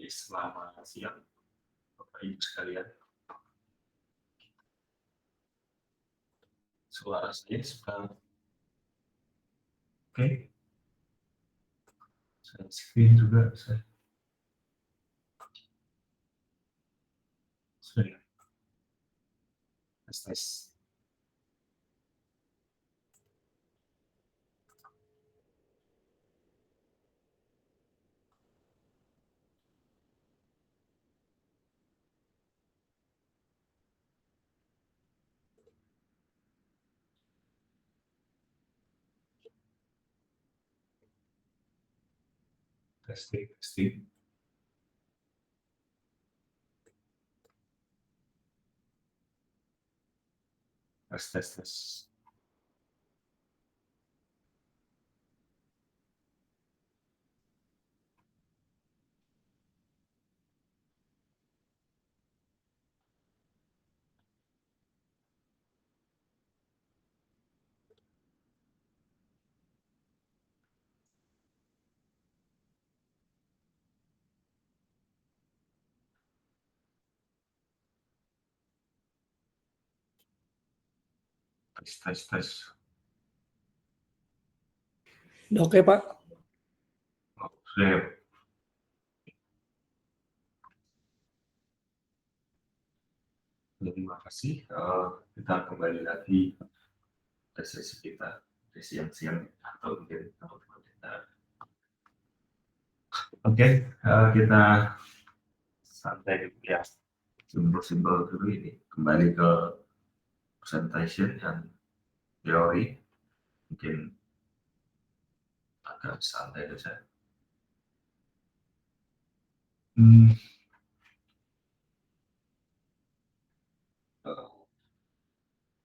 Selamat siang, Bapak Ibu sekalian. Suara saya sudah oke. Saya screen juga saya. Sudah. Tes. Testing. Tes. Oke, Pak. Sudah. Terima kasih. Kita kembali lagi ke sesi kita di siang-siang atau mungkin kita. Oke, kita santai dulu ya. Simbol-simbol dulu ini. Kembali ke presentation dan teori. Mungkin agak santai saja.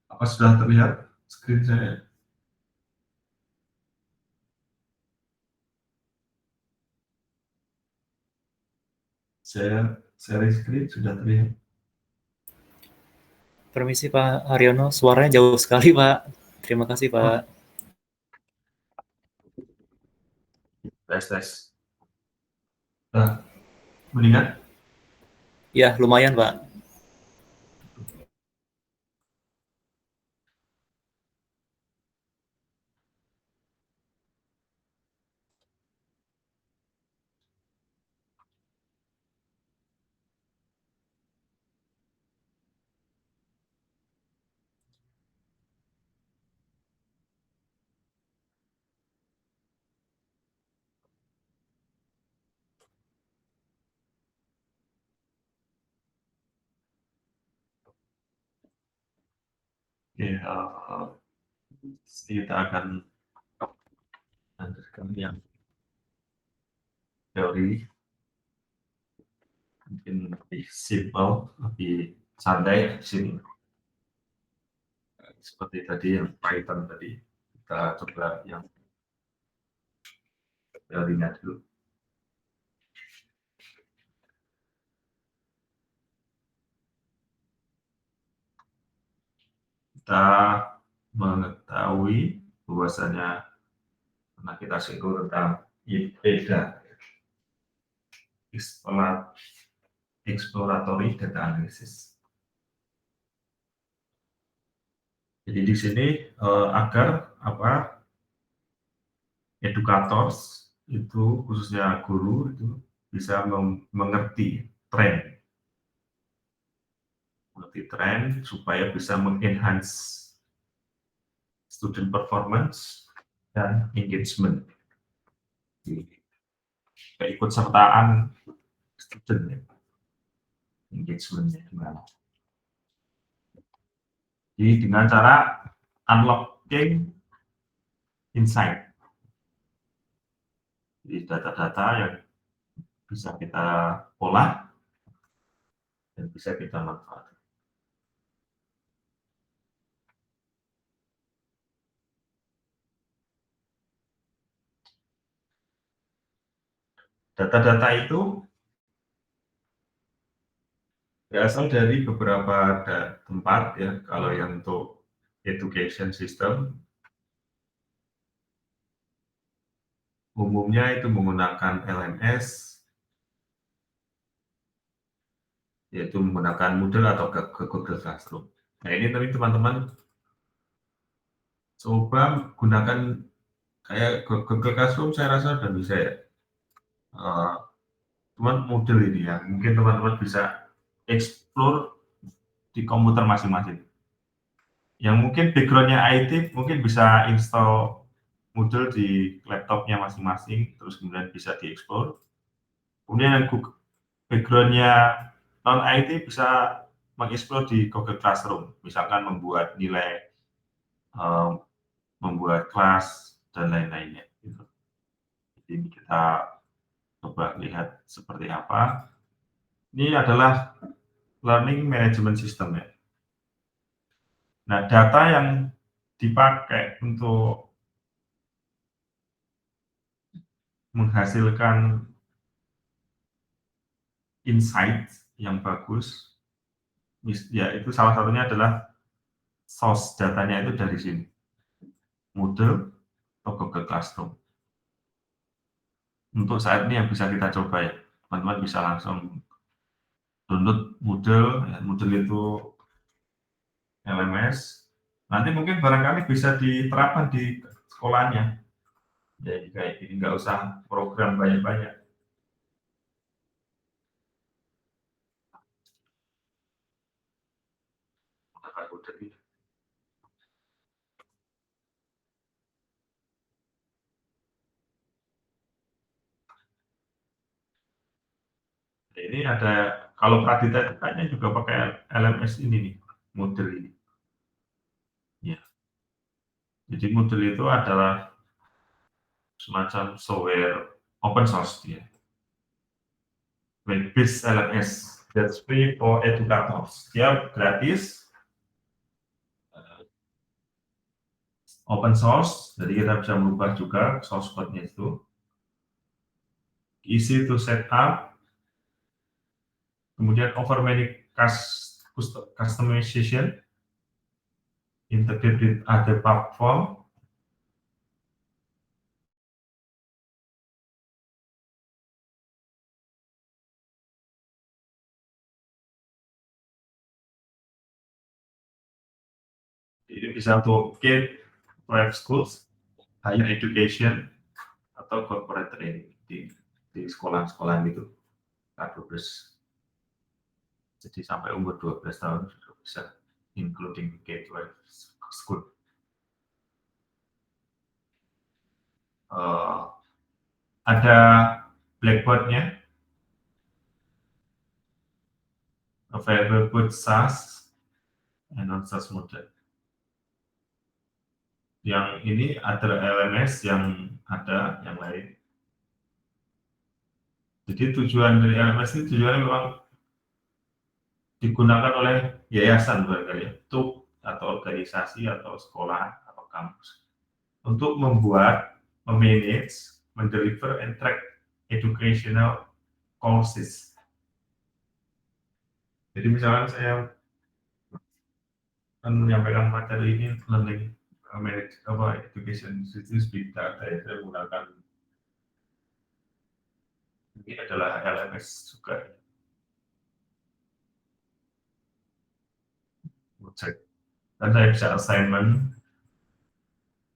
Apa sudah terlihat screen saya? Saya share screen sudah terlihat. Permisi Pak Haryono, suaranya jauh sekali Pak. Terima kasih Pak. Tes. Nah, mendingan? Ya, lumayan Pak. Ya, kita akan lanjutkan yang teori. Mungkin lebih simple, lebih santai di sini. Seperti tadi yang Python tadi, kita coba yang teorinya dulu. Kita mengetahui bahwasanya karena kita singgung tentang EDA, exploratory data analysis. Jadi di sini agar educators itu khususnya guru itu bisa mengerti tren supaya bisa mengenhance student performance dan engagement, keikutsertaan student ya. Engagementnya gimana? Jadi dengan cara unlocking insight, jadi data-data yang bisa kita olah dan bisa kita manfaatkan. Data-data itu berasal dari beberapa tempat ya. Kalau yang untuk education system umumnya itu menggunakan LMS, yaitu menggunakan Moodle atau Google Classroom. Nah ini tadi teman-teman coba gunakan kayak Google Classroom, saya rasa udah bisa ya. Cuman Moodle ini ya, mungkin teman-teman bisa explore di komputer masing-masing. Yang mungkin background-nya IT mungkin bisa install Moodle di laptopnya masing-masing, terus kemudian bisa dieksplor. Kemudian yang background-nya non IT bisa mengeksplor di Google Classroom, misalkan membuat nilai, membuat kelas dan lain-lainnya. Gitu. Jadi kita coba lihat seperti apa. Ini adalah learning management system ya. Nah, data yang dipakai untuk menghasilkan insight yang bagus, ya itu salah satunya adalah source datanya itu dari sini, Moodle atau Google Classroom. Untuk saat ini yang bisa kita coba ya, teman-teman bisa langsung download Moodle, ya, Moodle itu LMS. Nanti mungkin barangkali bisa diterapkan di sekolahnya. Jadi kayak ini nggak usah program banyak-banyak. Ini ada, kalau Pradita itu kayaknya juga pakai LMS ini nih, Moodle ini. Ya. Jadi Moodle itu adalah semacam software open source dia. Web-based LMS that's free for educators. Dia gratis, open source, jadi kita bisa merubah juga source code-nya itu. Easy to set up, kemudian offer many customization, integrate with other platform. Ini bisa untuk K private schools, higher education, atau corporate training di sekolah-sekolah gitu. K12. Jadi sampai umur 12 tahun sudah bisa, including K12 school. Ada Blackboard-nya, available both SaaS and non-SaaS model. Yang ini ada LMS yang ada, yang lain. Jadi tujuan dari LMS ini tujuannya memang digunakan oleh yayasan barangkali ya, atau organisasi atau sekolah atau kampus untuk membuat, memanage, mendeliver, and track educational courses. Jadi misalkan saya menyampaikan materi ini learning manage education institute big data, saya menggunakan ini adalah LMS juga. Project. Dan saya bisa assignment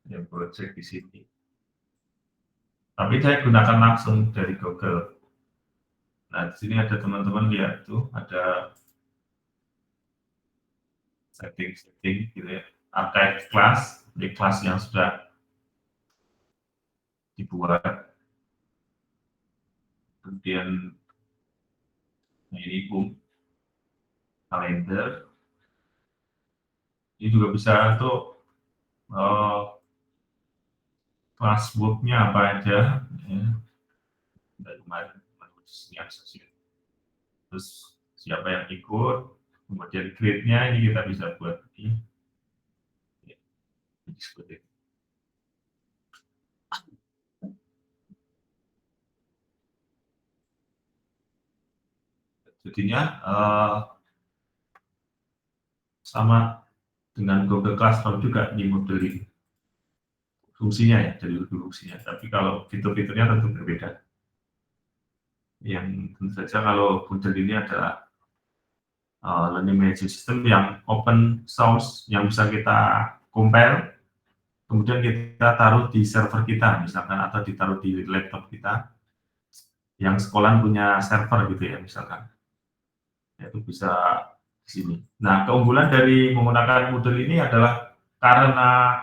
yang project di sini. Tapi saya gunakan langsung dari Google. Nah, di sini ada teman-teman lihat tuh, ada setting gitu ya. Archive kelas, di kelas yang sudah dibuat. Kemudian ini kalender. Ini juga bisa untuk classwork-nya apa aja. Ya. Dari kemarin terus siapa yang ikut, kemudian grade-nya ini kita bisa buat ini. Ya, seperti itu. Jadinya sama dengan Google Classroom juga di model ini. Fungsinya ya, dari fungsinya. Tapi kalau fitur-fiturnya tentu berbeda. Yang tentu saja kalau model ini adalah learning management system yang open source, yang bisa kita compile, kemudian kita taruh di server kita misalkan, atau ditaruh di laptop kita yang sekolah punya server gitu ya misalkan. Itu bisa di sini. Nah, keunggulan dari menggunakan Moodle ini adalah karena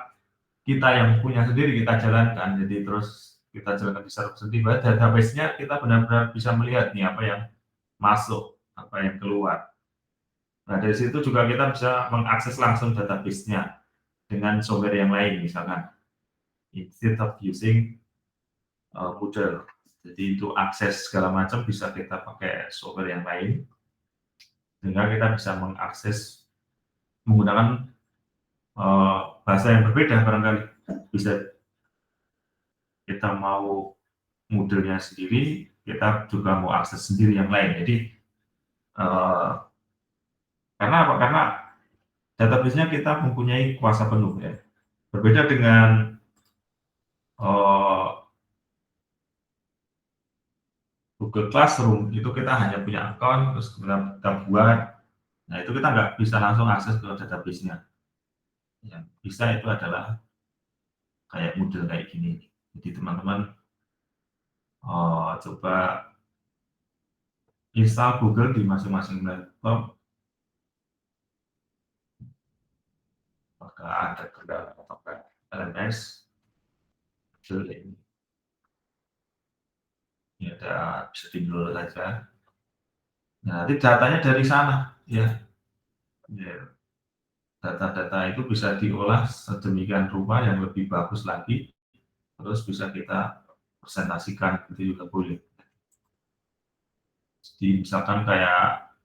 kita yang punya sendiri kita jalankan, jadi terus kita jalankan di server sendiri, database-nya kita benar-benar bisa melihat nih apa yang masuk, apa yang keluar. Nah, dari situ juga kita bisa mengakses langsung database-nya dengan software yang lain misalkan, instead of using Moodle. Jadi untuk akses segala macam bisa kita pakai software yang lain, sehingga kita bisa mengakses menggunakan bahasa yang berbeda barangkali. Bisa kita mau Moodle-nya sendiri, kita juga mau akses sendiri yang lain. Jadi karena apa? Karena database-nya kita mempunyai kuasa penuh ya. Berbeda dengan Google Classroom, itu kita hanya punya account, terus kemudian kita buat. Nah, itu kita nggak bisa langsung akses ke database-nya. Yang bisa itu adalah kayak Moodle kayak gini. Jadi teman-teman coba install Google di masing-masing laptop. Apakah ada kendala apakah LMS Moodle ini? Ini ada, bisa di-download saja. Nah, nanti datanya dari sana ya. Ya. Data-data itu bisa diolah sedemikian rupa yang lebih bagus lagi, terus bisa kita presentasikan, itu juga boleh. Jadi misalkan kayak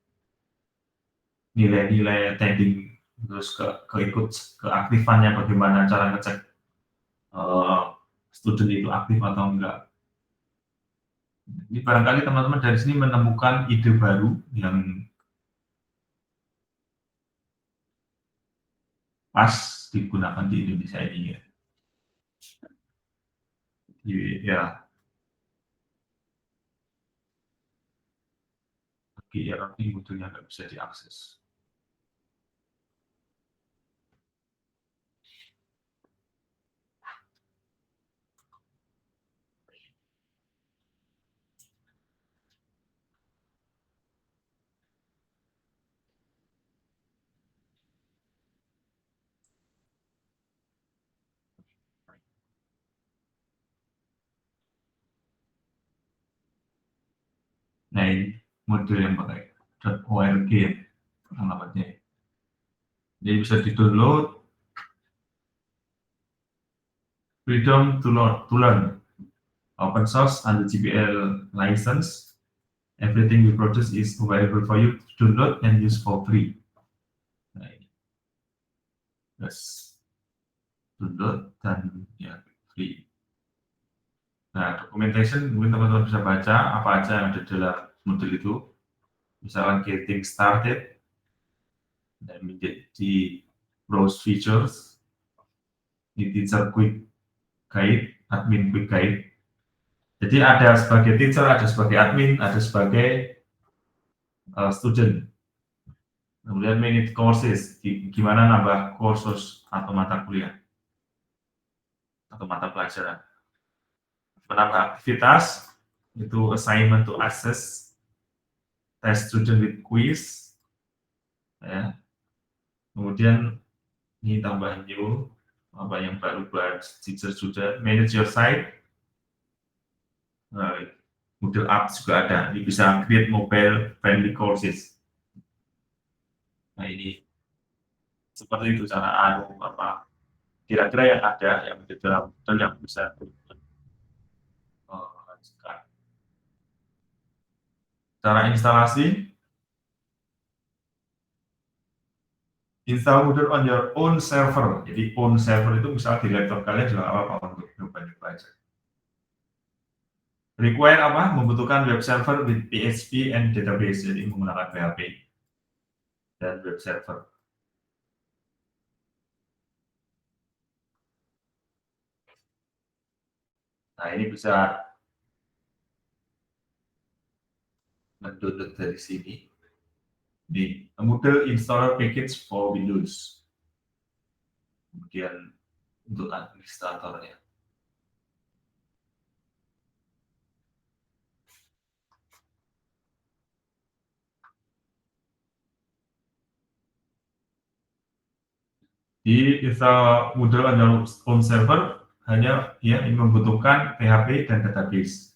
nilai-nilai trending, terus keikut keaktifannya, bagaimana cara ngecek student itu aktif atau enggak. Ini barangkali teman-teman dari sini menemukan ide baru yang pas digunakan di Indonesia ini ya. Ya, bagi ERP butuhnya nggak bisa diakses. Nah, ini model yang pakai .org ya, alamatnya. Jadi bisa di-download, freedom to learn, open source and GPL license. Everything we produce is available for you to download and use for free. Nah, ini. Terus download dan ya free. Nah, documentation mungkin teman-teman bisa baca apa aja yang ada dalam model itu. Misalkan getting started, dan menjadi browse features, di teacher quick guide, admin quick guide. Jadi ada sebagai teacher, ada sebagai admin, ada sebagai student. Kemudian minute courses, gimana nambah kursus atau mata kuliah atau mata pelajaran. Menambah aktivitas, itu assignment to assess, test student with quiz, ya. Kemudian ini tambah new, apa yang baru buat teacher sudah, manage your site, model apps juga ada, ini bisa create mobile friendly courses. Nah, ini seperti itu cara apa kira-kira yang ada yang di dalam model yang bisa cara instalasi. Install Moodle on your own server. Jadi own server itu misalnya di laptop kalian juga apa untuk nyoba-nyoba aja. Require apa? Membutuhkan web server with PHP and database. Jadi menggunakan PHP dan web server. Nah, ini bisa mendownload dari sini. Di Moodle Installer Package for Windows. Kemudian untuk administratornya. Di install Moodle on your own server hanya dia membutuhkan PHP dan database.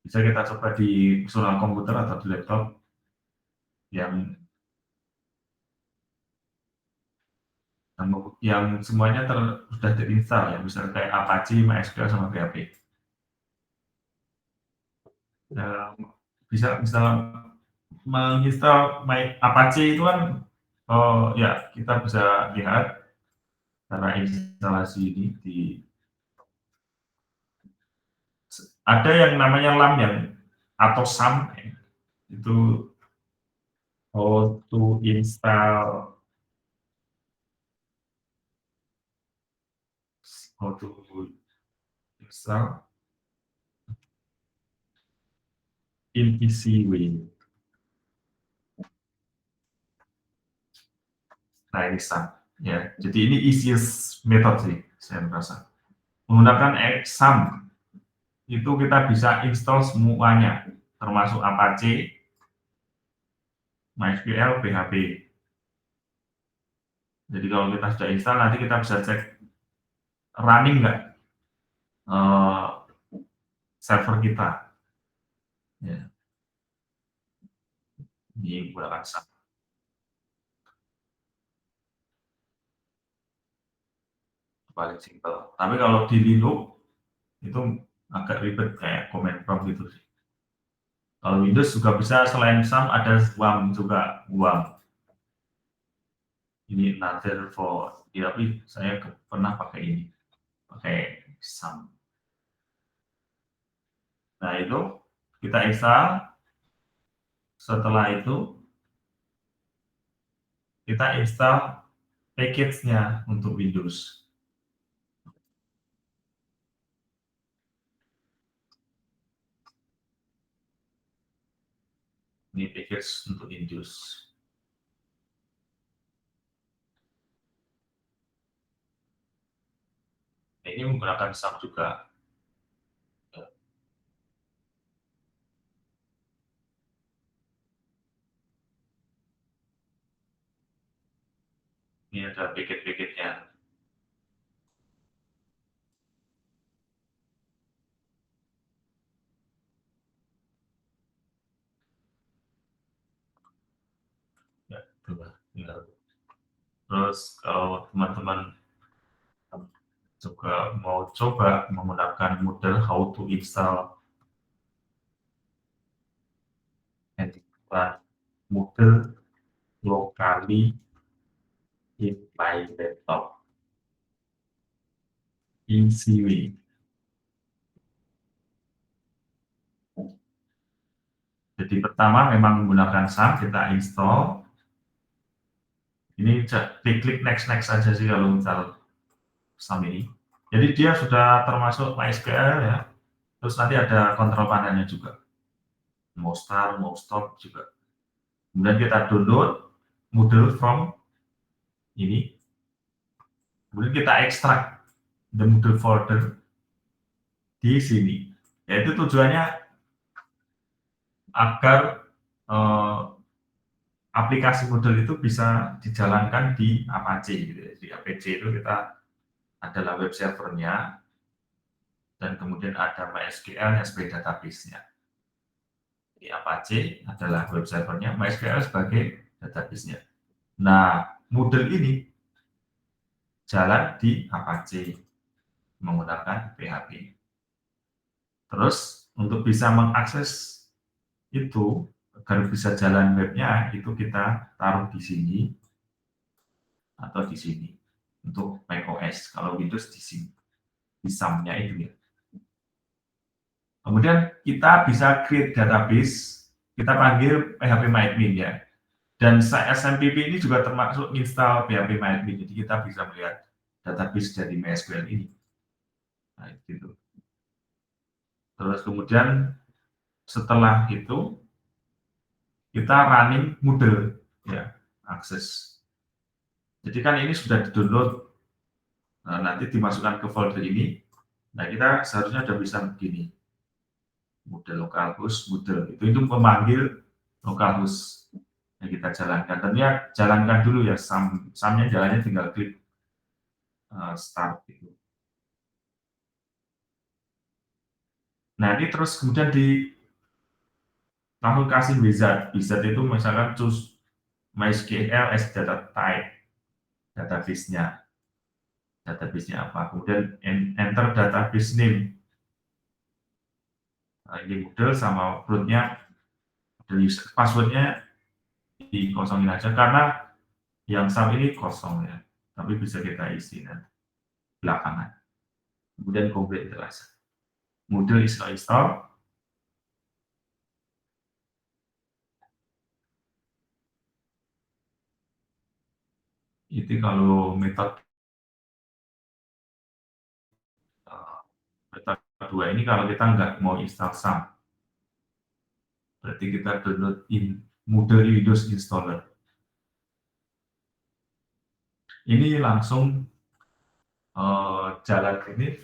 Bisa kita coba di personal komputer atau di laptop yang semuanya sudah terinstall ya, misalnya kayak Apache, MySQL sama PHP. Bisa menginstal Apache itu kan, ya kita bisa lihat cara instalasi ini ada yang namanya LAM atau SAM itu how to install in easy way. Nah ini SAM ya, jadi ini easiest method sih saya merasa. Menggunakan SAM itu kita bisa install semuanya, termasuk Apache, MySQL, PHP. Jadi kalau kita sudah install, nanti kita bisa cek running nggak server kita. Ya. Ini menggunakan SAM. Paling simpel. Tapi kalau di Linux itu agak ribet kayak command prompt gitu sih. Kalau Windows juga bisa, selain SAM ada WAM juga, WAM. Ini another for, ya, tapi saya pernah pakai ini, pakai SAM. Nah itu kita install. Setelah itu kita install package-nya untuk Windows. Ini package untuk Windows. Ini menggunakan SAM juga. Ini ada paket-paketnya. Ya, tinggal. Terus kalau teman-teman juga mau coba menggunakan model how to install model locally in my laptop, easy way. Jadi pertama memang menggunakan SAM, kita install. Ini klik next saja sih kalau install SAM ini. Jadi dia sudah termasuk MySQL ya. Terus nanti ada kontrol panelnya juga. Mau start, mau stop juga. Kemudian kita download Moodle from ini. Kemudian kita ekstrak the Moodle folder di sini. Yaitu tujuannya agar aplikasi Moodle itu bisa dijalankan di Apache. Gitu. Di Apache itu kita adalah web servernya, dan kemudian ada MySQL sebagai database-nya. Di Apache adalah web servernya, MySQL sebagai database-nya. Nah, Moodle ini jalan di Apache menggunakan PHP. Terus untuk bisa mengakses itu agar bisa jalan webnya, itu kita taruh di sini atau di sini untuk macOS. Kalau Windows di sini, di SAM-nya itu ya. Kemudian kita bisa create database, kita panggil phpMyAdmin ya. Dan SMPP ini juga termasuk install phpMyAdmin, jadi kita bisa melihat database dari MySQL ini. Nah, gitu. Terus kemudian setelah itu kita running Moodle ya, akses. Jadi kan ini sudah di-download, nanti dimasukkan ke folder ini. Nah, kita seharusnya sudah bisa begini. Moodle localhost, Moodle itu memanggil localhost yang kita jalankan. Tentunya jalankan dulu ya, sumnya jalannya tinggal klik start gitu. Nah, ini terus kemudian langsung kasih wizard. Wizard itu misalkan choose MySQL as data type, database-nya apa. Kemudian enter database name. Nah, ini Moodle sama root-nya, password-nya dikosongin aja karena yang sum ini kosong ya. Tapi bisa kita isi nanti belakangan. Kemudian complete jelas. Moodle install. Itu kalau metode dua ini kalau kita nggak mau install sum, berarti kita download Moodle Windows Installer. Ini langsung jalan ini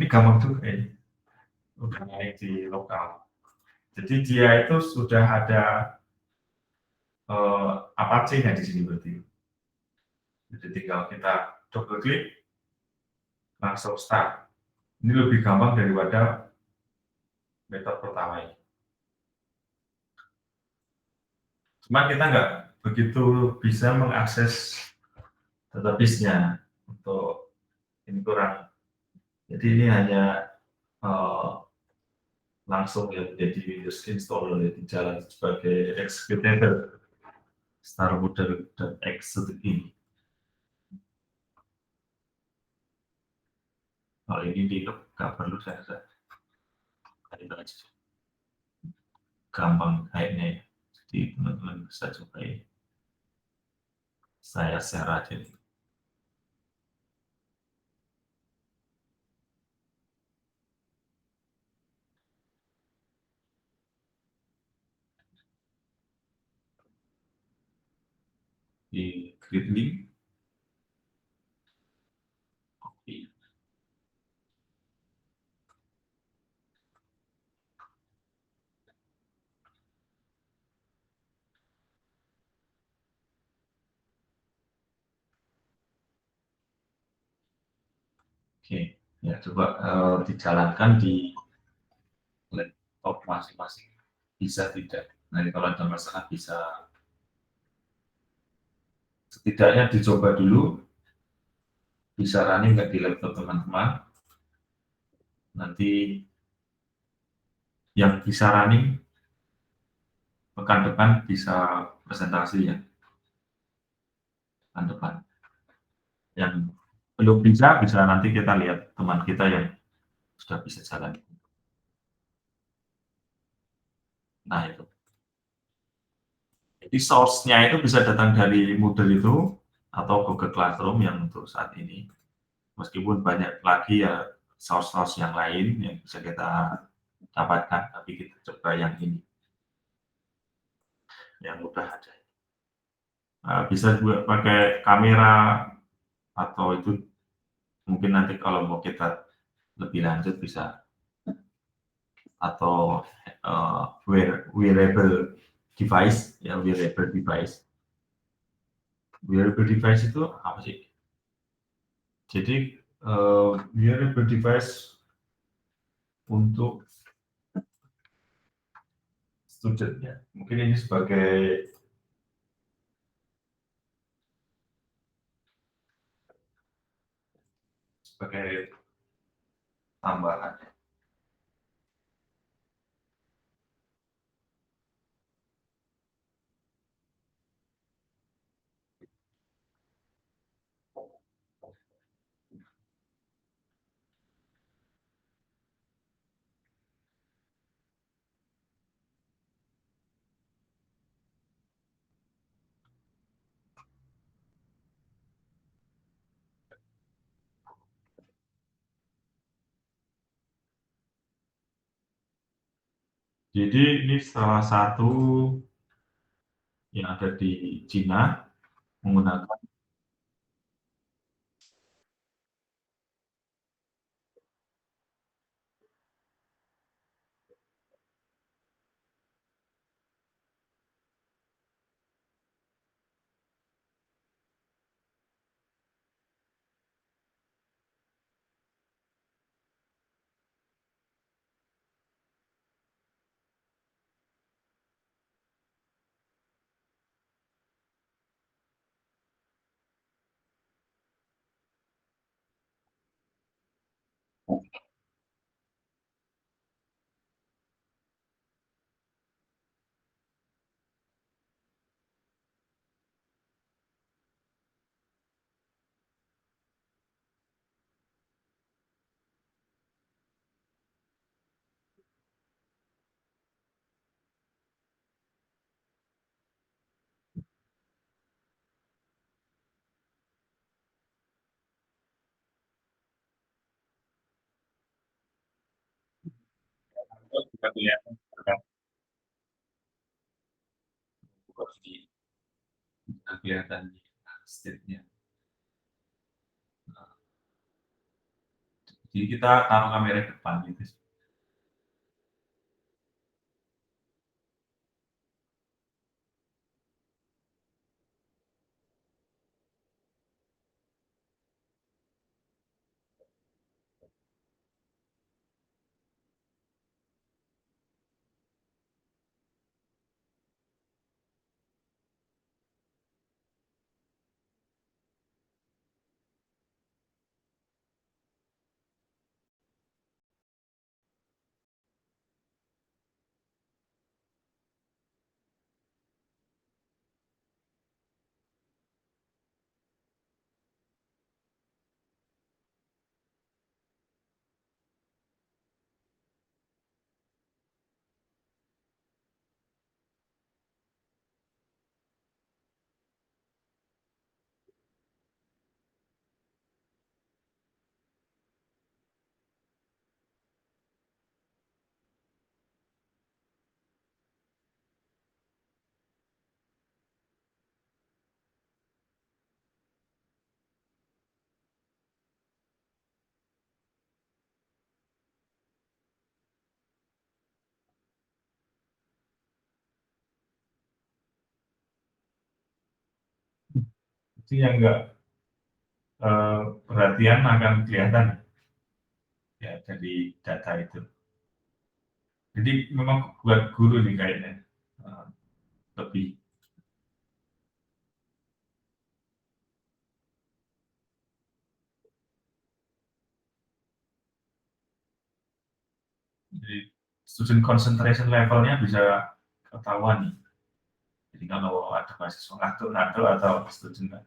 gampang tuh kayaknya. Udah naik di lokal. Jadi dia itu sudah ada Apache-nya di sini berarti. Jadi tinggal kita double klik, langsung start. Ini lebih gampang daripada metode pertama ini. Cuma kita nggak begitu bisa mengakses database-nya untuk ini kurang. Jadi ini hanya langsung ya jadi Windows installer ya, di jalan sebagai executable Star Model dan Execute ini. Kalau ini di loop nggak perlu saya rasa. Gampang kayaknya ya. Jadi teman-teman bisa coba ya. Saya share aja nih. Di grid link. Copy. Oke, ya coba dijalankan di laptop masing-masing. Bisa tidak? Nanti kalau ada masalah bisa setidaknya dicoba dulu, bisa running nggak di laptop teman-teman. Nanti yang bisa running pekan depan bisa presentasi ya, pekan depan. Yang belum bisa nanti kita lihat teman kita yang sudah bisa jalan. Nah itu. Jadi source-nya itu bisa datang dari Moodle itu atau Google Classroom yang untuk saat ini. Meskipun banyak lagi ya source-source yang lain yang bisa kita dapatkan, tapi kita coba yang ini, yang mudah ada. Bisa juga pakai kamera atau itu mungkin nanti kalau mau kita lebih lanjut bisa, atau wearable device ya. Wearable device itu apa sih? Jadi wearable device untuk student ya, mungkin ini sebagai tambahan. Jadi ini salah satu yang ada di Cina menggunakan juga kelihatan kan di kelihatan di state-nya. Jadi kita taruh kamera di depan gitu. Itu yang enggak perhatian akan kelihatan ya dari data itu. Jadi memang buat guru nih kayaknya lebih. Jadi student concentration levelnya bisa ketahuan nih. Jadi kalau ada mahasiswa ngatur atau student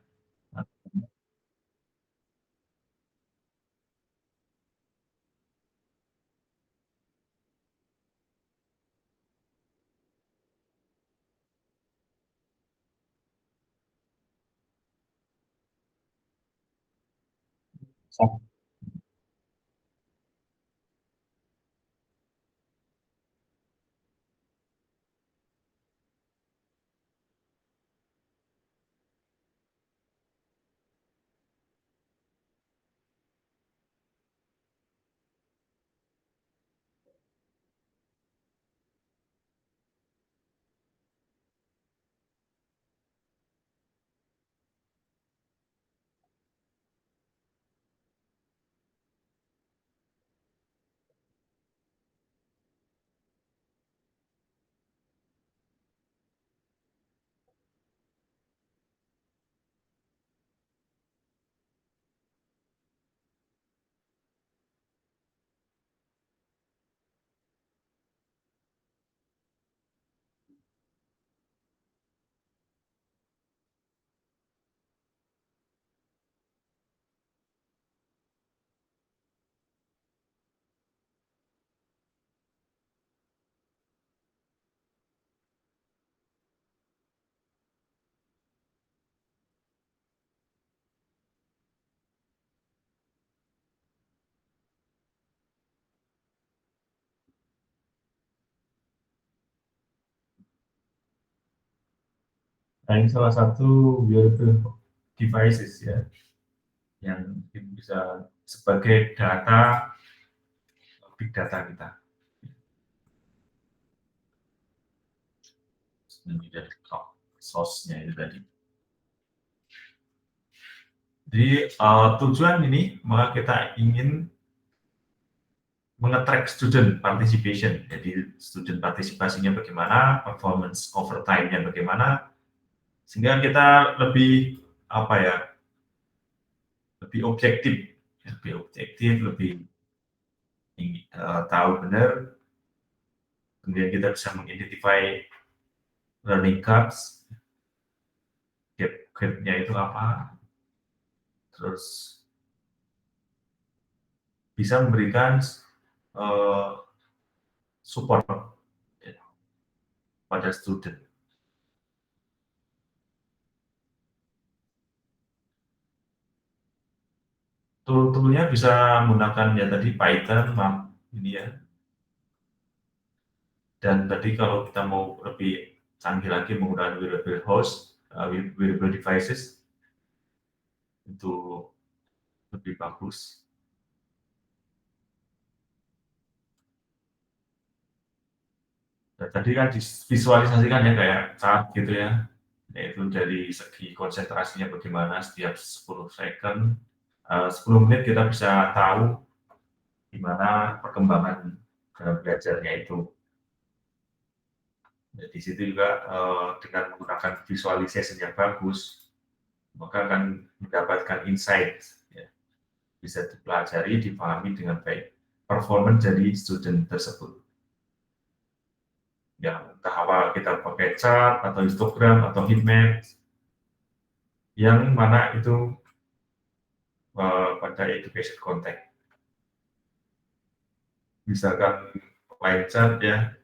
Nah, ini salah satu wearable devices ya, yang bisa sebagai data, big data kita. Ini dari source-nya itu tadi. Jadi tujuan ini, maka kita ingin mengetrack student participation. Jadi student partisipasinya bagaimana, performance over time-nya bagaimana, sehingga kita lebih apa ya, lebih objektif, lebih tahu benar, kemudian kita bisa mengidentify learning gaps, gap-nya itu apa, terus bisa memberikan support ya, pada student. Tool-toolnya bisa menggunakan ya tadi Python, ini ya. Dan tadi kalau kita mau lebih canggih lagi menggunakan wearable host, wearable devices, itu lebih bagus. Nah, tadi kan divisualisasikan ya kayak chart gitu ya, yaitu dari segi konsentrasinya bagaimana setiap 10 second, 10 menit kita bisa tahu gimana perkembangan dalam belajarnya itu. Nah, di situ juga dengan menggunakan visualisasi yang bagus, maka akan mendapatkan insight, ya. Bisa dipelajari, dipahami dengan baik performance dari student tersebut. Ya, entah apa kita pakai chart atau histogram atau heat map, yang mana itu pada education context. Misalkan line chart ya,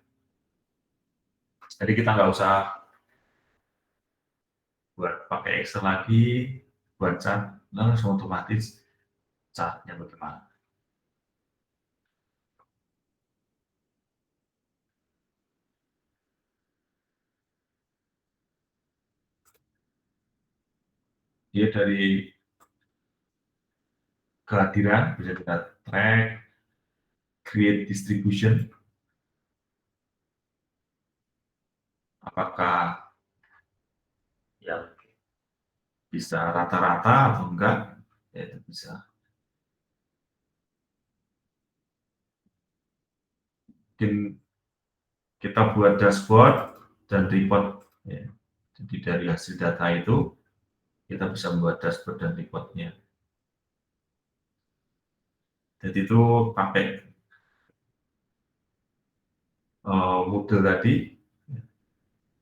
jadi kita nggak usah buat pakai Excel lagi, buat chart, langsung otomatis chartnya bagaimana. Dia dari kehadiran bisa kita track, create distribution, apakah yang bisa rata-rata atau enggak, ya itu bisa. Mungkin kita buat dashboard dan report, ya. Jadi dari hasil data itu kita bisa membuat dashboard dan reportnya. Jadi itu pakai Moodle tadi,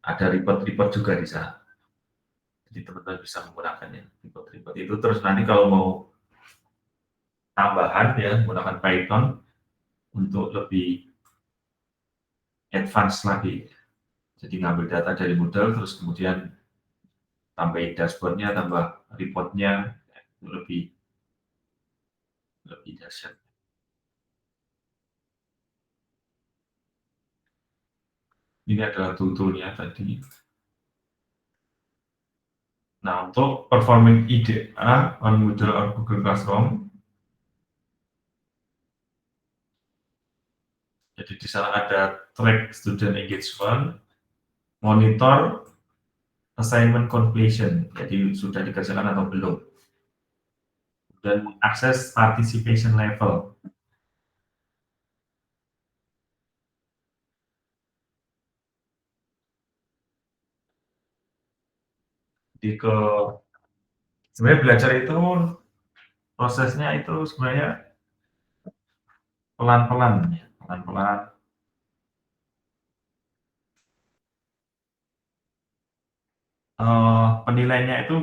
ada report-report juga di sana. Jadi teman-teman bisa menggunakannya, report-report itu. Terus nanti kalau mau tambahan ya menggunakan Python untuk lebih advance lagi. Jadi ngambil data dari Moodle, terus kemudian tambahin dashboardnya, tambah reportnya, lebih dahsyat. Ini adalah tool-toolnya tadi. Nah, untuk performing IDA on Moodle or Google Classroom, jadi di sana ada track student engagement, monitor assignment completion, jadi sudah dikerjakan atau belum, dan akses participation level. Jadi sebenarnya belajar itu prosesnya itu sebenarnya pelan-pelan ya, pelan-pelan. Penilaiannya itu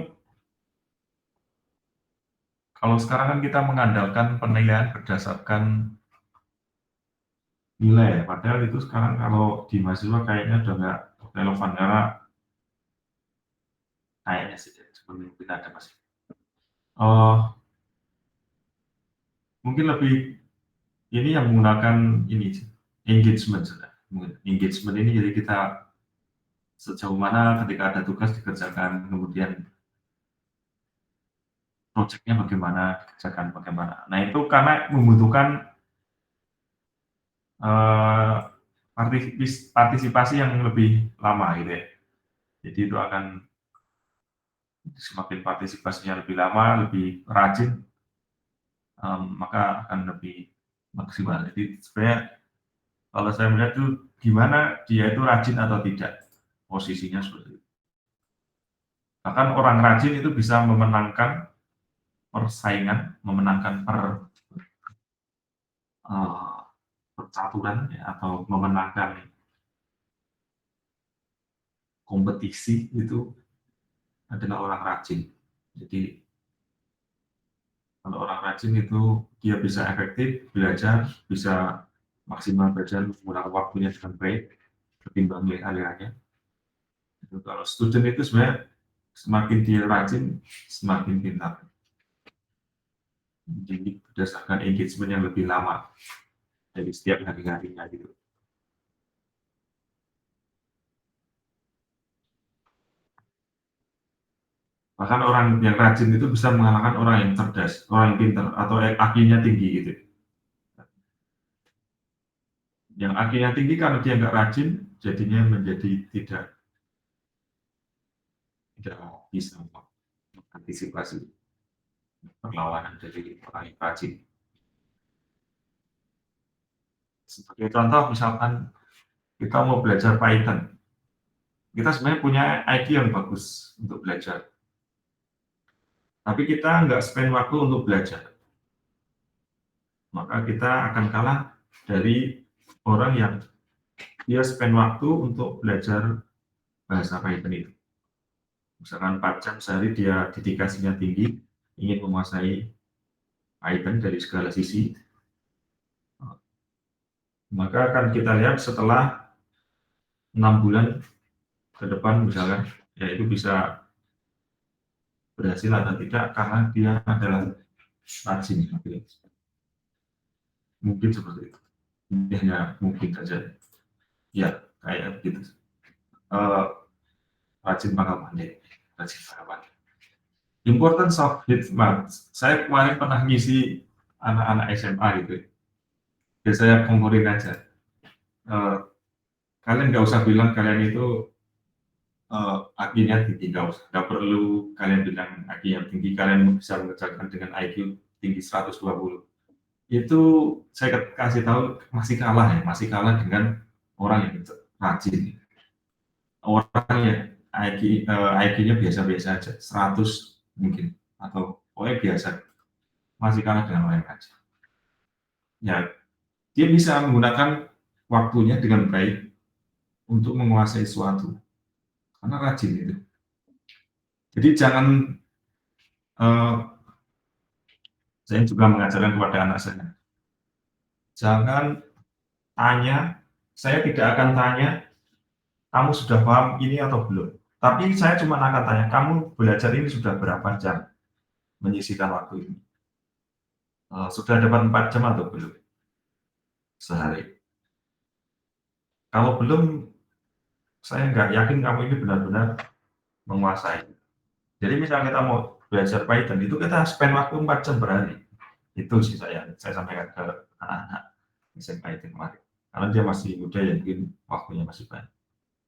kalau sekarang kan kita mengandalkan penilaian berdasarkan nilai, padahal itu sekarang kalau di mahasiswa kayaknya udah nggak relevan karena kayaknya sih mungkin ada masih. Mungkin lebih ini yang menggunakan ini engagement, engagement ini jadi kita sejauh mana ketika ada tugas dikerjakan, kemudian proyeknya bagaimana, dikerjakan bagaimana. Nah, itu karena membutuhkan partisipasi yang lebih lama gitu ya. Jadi itu akan semakin partisipasinya lebih lama, lebih rajin, maka akan lebih maksimal. Jadi sebenarnya kalau saya melihat itu gimana dia itu rajin atau tidak, posisinya seperti itu. Bahkan orang rajin itu bisa memenangkan persaingan, memenangkan percaturan ya, atau memenangkan kompetisi itu adalah orang rajin. Jadi kalau orang rajin itu dia bisa efektif belajar, bisa maksimal belajar, menggunakan waktunya dengan baik ketimbang alirannya. Itu kalau student itu sebenarnya semakin dia rajin, semakin pintar. Jadi berdasarkan engagement yang lebih lama dari setiap hari-harinya gitu. Bahkan orang yang rajin itu bisa mengalahkan orang yang cerdas, orang yang pintar, atau IQ-nya tinggi gitu. Yang IQ-nya tinggi karena dia nggak rajin, jadinya menjadi tidak bisa mengantisipasi perlawanan dari orang yang rajin. Sebagai contoh, misalkan kita mau belajar Python, kita sebenarnya punya IQ yang bagus untuk belajar, tapi kita nggak spend waktu untuk belajar, maka kita akan kalah dari orang yang dia spend waktu untuk belajar bahasa Python itu. Misalkan 4 jam sehari dia dedikasinya tinggi, ingin menguasai Python dari segala sisi, maka akan kita lihat setelah 6 bulan ke depan misalkan, ya itu bisa berhasil atau tidak karena dia adalah rajin. Mungkin seperti itu. Ini hanya mungkin saja. Ya, kayak begitu. Rajin pangkal pandai. Rajin pangkal pandai. Importance of hitman. Saya kemarin pernah ngisi anak-anak SMA gitu. Ya, saya komporin aja. Kalian nggak usah bilang kalian itu IQ-nya tinggi, nggak perlu kalian bilang IQ yang tinggi, kalian bisa mengerjakan dengan IQ tinggi 120. Itu saya kasih tahu masih kalah dengan orang yang rajin. Orang yang IQ-nya biasa-biasa aja, 100 mungkin, atau pokoknya biasa, masih kalah dengan orang yang rajin. Ya, dia bisa menggunakan waktunya dengan baik untuk menguasai suatu, karena rajin itu. Jadi jangan, saya juga mengajarkan kepada anak saya, jangan tanya, saya tidak akan tanya, kamu sudah paham ini atau belum? Tapi saya cuma akan tanya, kamu belajar ini sudah berapa jam menyisihkan waktu ini? Sudah dapat 4 jam atau belum sehari? Kalau belum, saya nggak yakin kamu ini benar-benar menguasai. Jadi misalnya kita mau belajar Python, itu kita spend waktu 4 jam per hari. Itu sih saya sampaikan ke anak-anak SMA itu kemarin. Karena dia masih muda ya, mungkin waktunya masih banyak.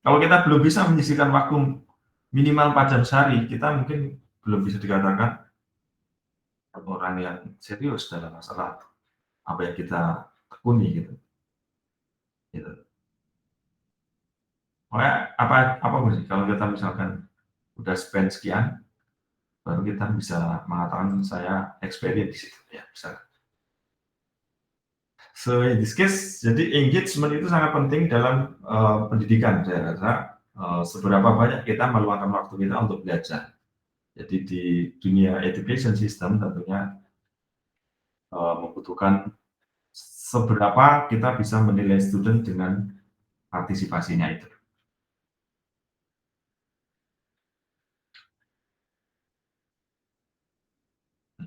Kalau kita belum bisa menyisihkan waktu minimal 4 jam sehari, kita mungkin belum bisa dikatakan orang yang serius dalam masalah apa yang kita tekuni gitu. Pokoknya apa sih kalau kita misalkan udah spend sekian, baru kita bisa mengatakan saya experience di situ ya, bisa. So in this case, jadi engagement itu sangat penting dalam pendidikan. Saya rasa seberapa banyak kita meluangkan waktu kita untuk belajar. Jadi di dunia education system tentunya membutuhkan seberapa kita bisa menilai student dengan partisipasinya itu.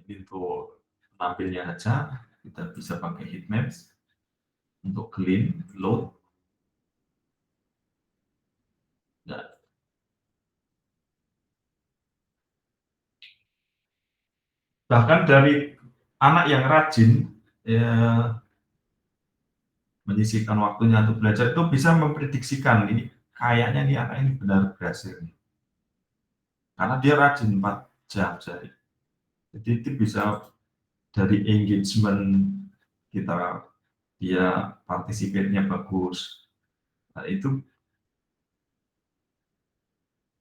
Untuk tampilnya aja, kita bisa pakai heat maps untuk clean, load. Ya, Bahkan dari anak yang rajin ya, menyisihkan waktunya untuk belajar itu bisa memprediksikan ini kayaknya nih anak ini benar berhasil nih. Karena dia rajin 4 jam sehari. Jadi itu bisa dari engagement kita, dia partisipasinya bagus. Nah, itu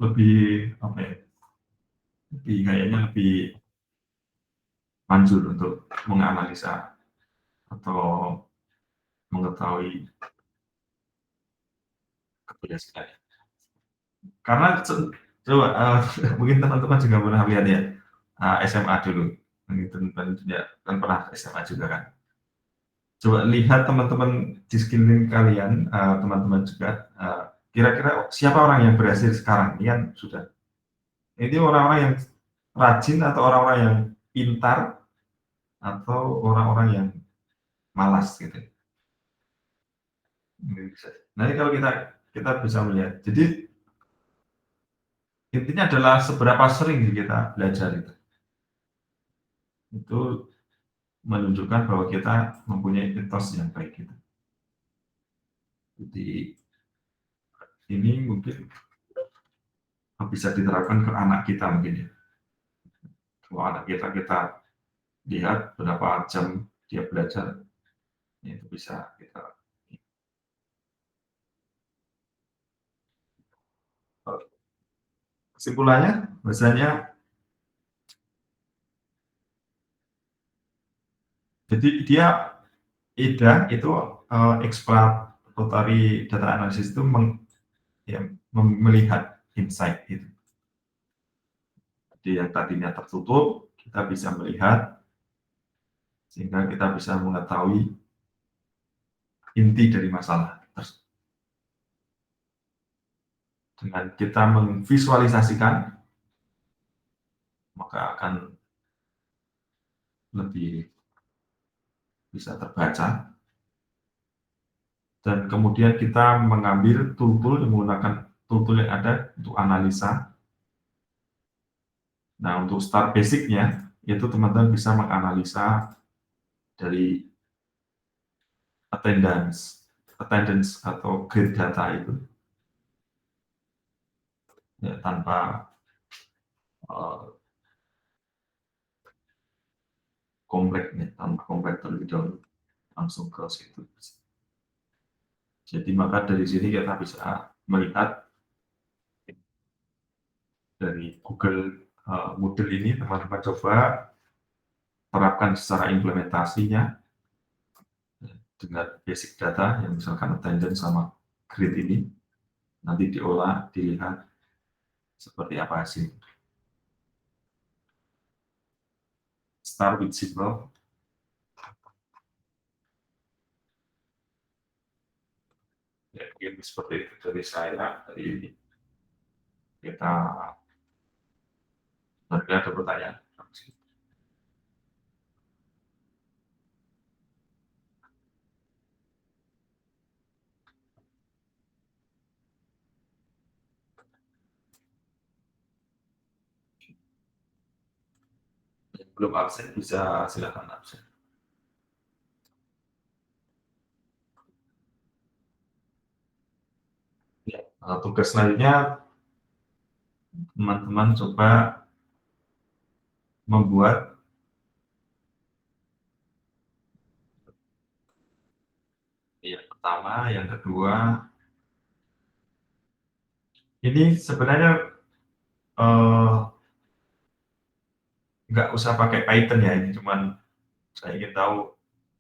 lebih apa ya? Lebih kayaknya lebih manjur untuk menganalisa atau mengetahui kebiasaan. Karena coba mungkin teman-teman juga pernah lihat ya SMA dulu, mungkin teman-teman ya, kan pernah SMA juga kan. Coba lihat teman-teman di sekeliling kalian, teman-teman juga, kira-kira siapa orang yang berhasil sekarang? Ini kan sudah, ini orang-orang yang rajin atau orang-orang yang pintar atau orang-orang yang malas gitu. Nanti kalau kita kita bisa melihat. Jadi intinya adalah seberapa sering kita belajar itu. Itu menunjukkan bahwa kita mempunyai etos yang baik gitu. Jadi ini mungkin bisa diterapkan ke anak kita mungkin ya. Kalau anak kita lihat berapa jam dia belajar, ya itu bisa kita. Kesimpulannya, bahasanya, jadi dia EDA itu exploratory data analysis itu ya, melihat insight itu. Jadi yang tadinya tertutup, kita bisa melihat sehingga kita bisa mengetahui inti dari masalah tersebut. Dengan kita memvisualisasikan, maka akan lebih bisa terbaca. Dan kemudian kita mengambil tool-tool, menggunakan tool-tool yang ada untuk analisa. Nah, untuk start basic-nya, itu teman-teman bisa menganalisa dari attendance atau grade data itu, ya, tanpa tanpa kompleks terlebih dahulu, langsung ke situ. Jadi maka dari sini kita bisa melihat dari Google Moodle ini, teman-teman coba terapkan secara implementasinya dengan basic data yang misalkan attendance sama grade ini, nanti diolah, dilihat seperti apa hasil. Start with simple. Ya, mungkin seperti itu dari saya. Dari kita ada pertanyaan. Yang belum absen bisa silakan absen. Ya, tugas selanjutnya teman-teman coba membuat yang pertama, yang kedua. Ini sebenarnya nggak usah pakai Python ya, ini cuman saya ingin tahu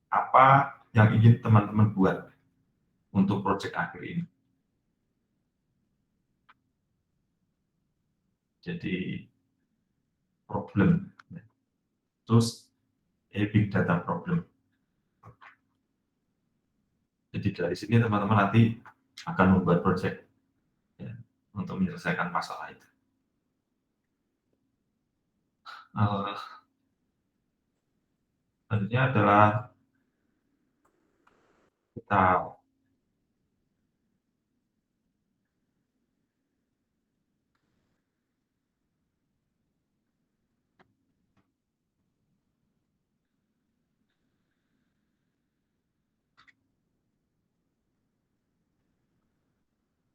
apa yang ingin teman-teman buat untuk project akhir ini. Jadi problem, terus big data problem. Jadi dari sini teman-teman nanti akan membuat project ya, untuk menyelesaikan masalah itu. Selanjutnya adalah kita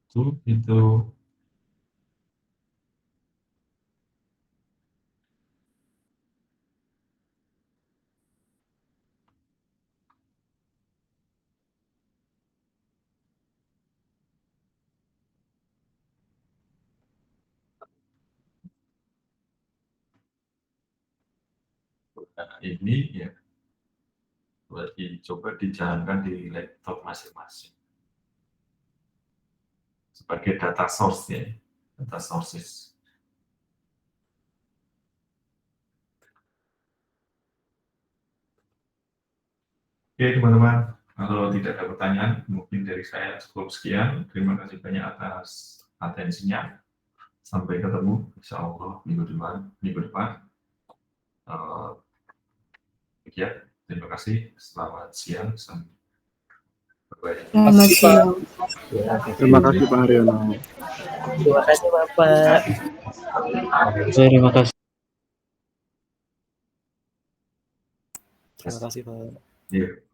itu ini ya coba dijalankan di laptop masing-masing sebagai data source ya, data sources. Oke teman-teman, kalau tidak ada pertanyaan, mungkin dari saya cukup sekian. Terima kasih banyak atas atensinya. Sampai ketemu, insya Allah minggu depan. Ya, terima kasih. Selamat siang. Bye. Selamat siang. Terima kasih Pak Haryono. Terima kasih Bapak. Terima kasih. Terima kasih Pak. Ya.